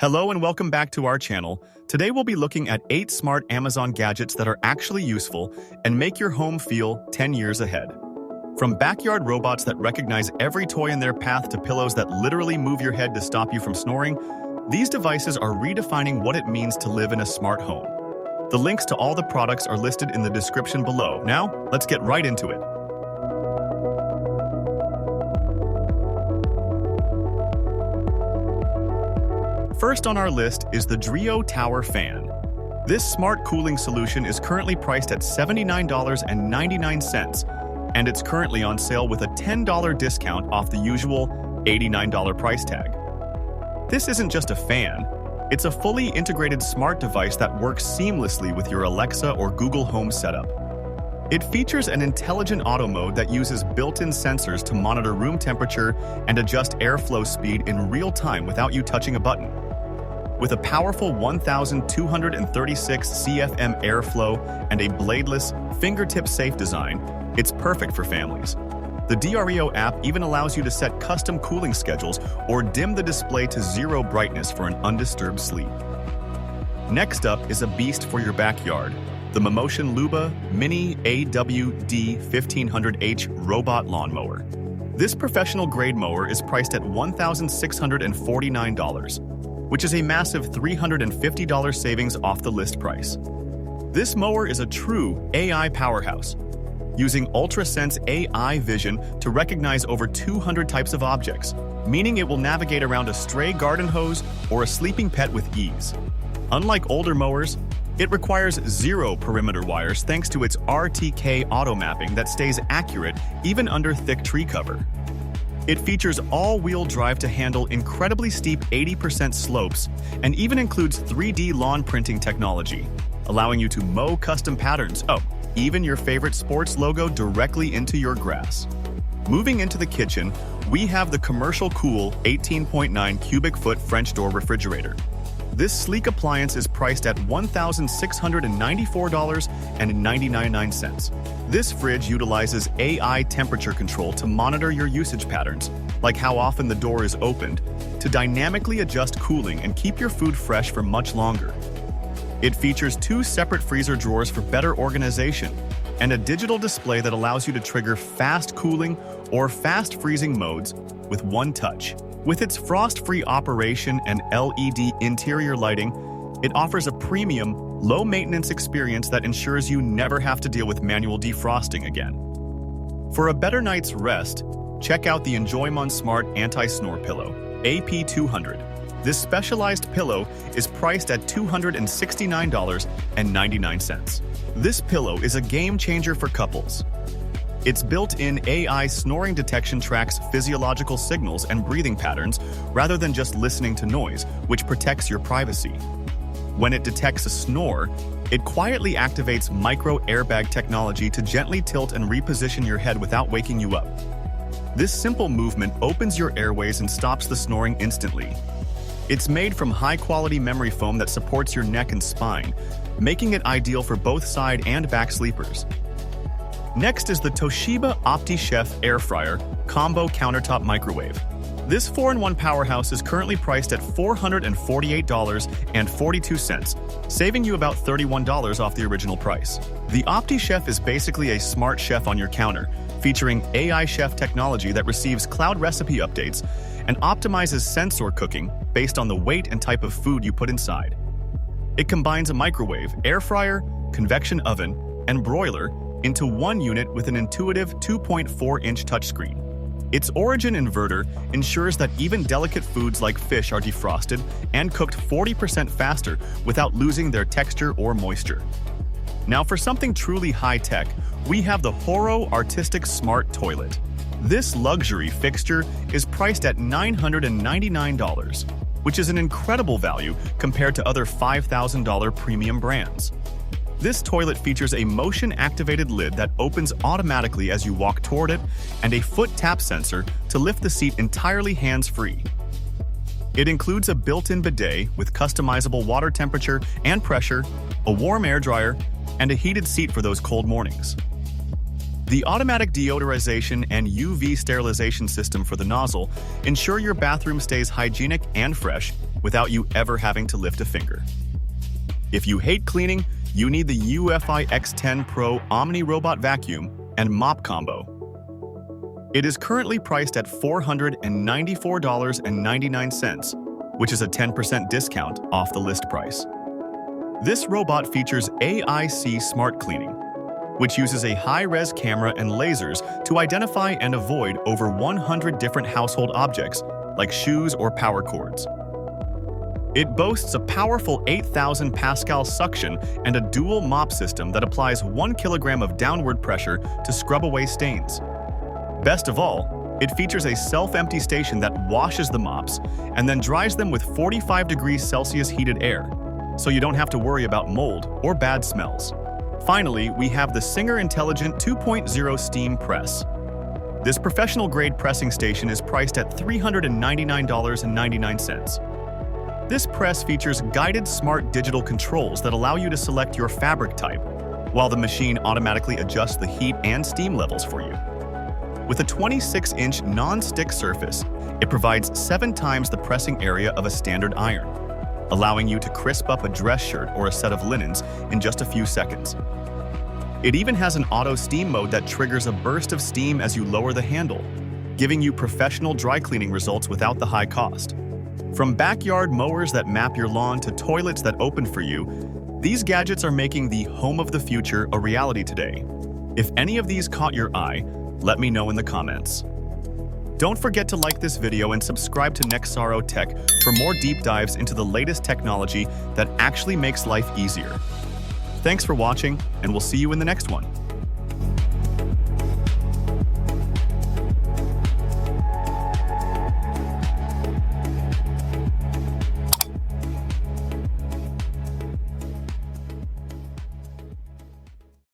Hello and welcome back to our channel. Today we'll be looking at 8 smart Amazon gadgets that are actually useful and make your home feel 10 years ahead. From backyard robots that recognize every toy in their path to pillows that literally move your head to stop you from snoring, these devices are redefining what it means to live in a smart home. The links to all the products are listed in the description below. Now, let's get right into it. First on our list is the Dreo Tower Fan. This smart cooling solution is currently priced at $79.99, and it's currently on sale with a $10 discount off the usual $89 price tag. This isn't just a fan, it's a fully integrated smart device that works seamlessly with your Alexa or Google Home setup. It features an intelligent auto mode that uses built-in sensors to monitor room temperature and adjust airflow speed in real time without you touching a button. With a powerful 1,236 CFM airflow and a bladeless, fingertip-safe design, it's perfect for families. The Dreo app even allows you to set custom cooling schedules or dim the display to 0 brightness for an undisturbed sleep. Next up is a beast for your backyard, the Mammotion LUBA Mini AWD 1500H Robot Lawnmower. This professional-grade mower is priced at $1,649. Which is a massive $350 savings off the list price. This mower is a true AI powerhouse, using UltraSense AI vision to recognize over 200 types of objects, meaning it will navigate around a stray garden hose or a sleeping pet with ease. Unlike older mowers, it requires 0 perimeter wires thanks to its RTK auto mapping that stays accurate even under thick tree cover. It features all-wheel drive to handle incredibly steep 80% slopes and even includes 3D lawn printing technology, allowing you to mow custom patterns, even your favorite sports logo directly into your grass. Moving into the kitchen, we have the commercial cool 18.9 cubic foot French door refrigerator. This sleek appliance is priced at $1,694.99. This fridge utilizes AI temperature control to monitor your usage patterns, like how often the door is opened, to dynamically adjust cooling and keep your food fresh for much longer. It features 2 separate freezer drawers for better organization and a digital display that allows you to trigger fast cooling or fast freezing modes with one touch. With its frost-free operation and LED interior lighting, it offers a premium, low-maintenance experience that ensures you never have to deal with manual defrosting again. For a better night's rest, check out the Enjoymon Smart Anti-Snore Pillow, AP200. This specialized pillow is priced at $269.99. This pillow is a game-changer for couples. Its built-in AI snoring detection tracks physiological signals and breathing patterns rather than just listening to noise, which protects your privacy. When it detects a snore, it quietly activates micro-airbag technology to gently tilt and reposition your head without waking you up. This simple movement opens your airways and stops the snoring instantly. It's made from high-quality memory foam that supports your neck and spine, making it ideal for both side and back sleepers. Next is the TOSHIBA Opti-Chef Air Fryer Combo Countertop Microwave. This 4-in-1 powerhouse is currently priced at $448.42, saving you about $31 off the original price. The Opti-Chef is basically a smart chef on your counter, featuring AI chef technology that receives cloud recipe updates and optimizes sensor cooking based on the weight and type of food you put inside. It combines a microwave, air fryer, convection oven, and broiler into one unit with an intuitive 2.4-inch touchscreen. Its origin inverter ensures that even delicate foods like fish are defrosted and cooked 40% faster without losing their texture or moisture. Now for something truly high-tech, we have the HOROW Artistic Smart Toilet. This luxury fixture is priced at $999, which is an incredible value compared to other $5,000 premium brands. This toilet features a motion-activated lid that opens automatically as you walk toward it and a foot tap sensor to lift the seat entirely hands-free. It includes a built-in bidet with customizable water temperature and pressure, a warm air dryer, and a heated seat for those cold mornings. The automatic deodorization and UV sterilization system for the nozzle ensure your bathroom stays hygienic and fresh, without you ever having to lift a finger. If you hate cleaning, you need the eufy X10 Pro Omni Robot Vacuum and Mop Combo. It is currently priced at $494.99, which is a 10% discount off the list price. This robot features AIC Smart Cleaning, which uses a high-res camera and lasers to identify and avoid over 100 different household objects, like shoes or power cords. It boasts a powerful 8,000 Pascal suction and a dual mop system that applies 1 kilogram of downward pressure to scrub away stains. Best of all, it features a self-empty station that washes the mops and then dries them with 45 degrees Celsius heated air, so you don't have to worry about mold or bad smells. Finally, we have the Singer Intelligent 2.0 Steam Press. This professional-grade pressing station is priced at $399.99. This press features guided smart digital controls that allow you to select your fabric type, while the machine automatically adjusts the heat and steam levels for you. With a 26-inch non-stick surface, it provides 7 times the pressing area of a standard iron, allowing you to crisp up a dress shirt or a set of linens in just a few seconds. It even has an auto steam mode that triggers a burst of steam as you lower the handle, giving you professional dry cleaning results without the high cost. From backyard mowers that map your lawn to toilets that open for you, these gadgets are making the home of the future a reality today. If any of these caught your eye, let me know in the comments. Don't forget to like this video and subscribe to Nexarotech for more deep dives into the latest technology that actually makes life easier. Thanks for watching, and we'll see you in the next one.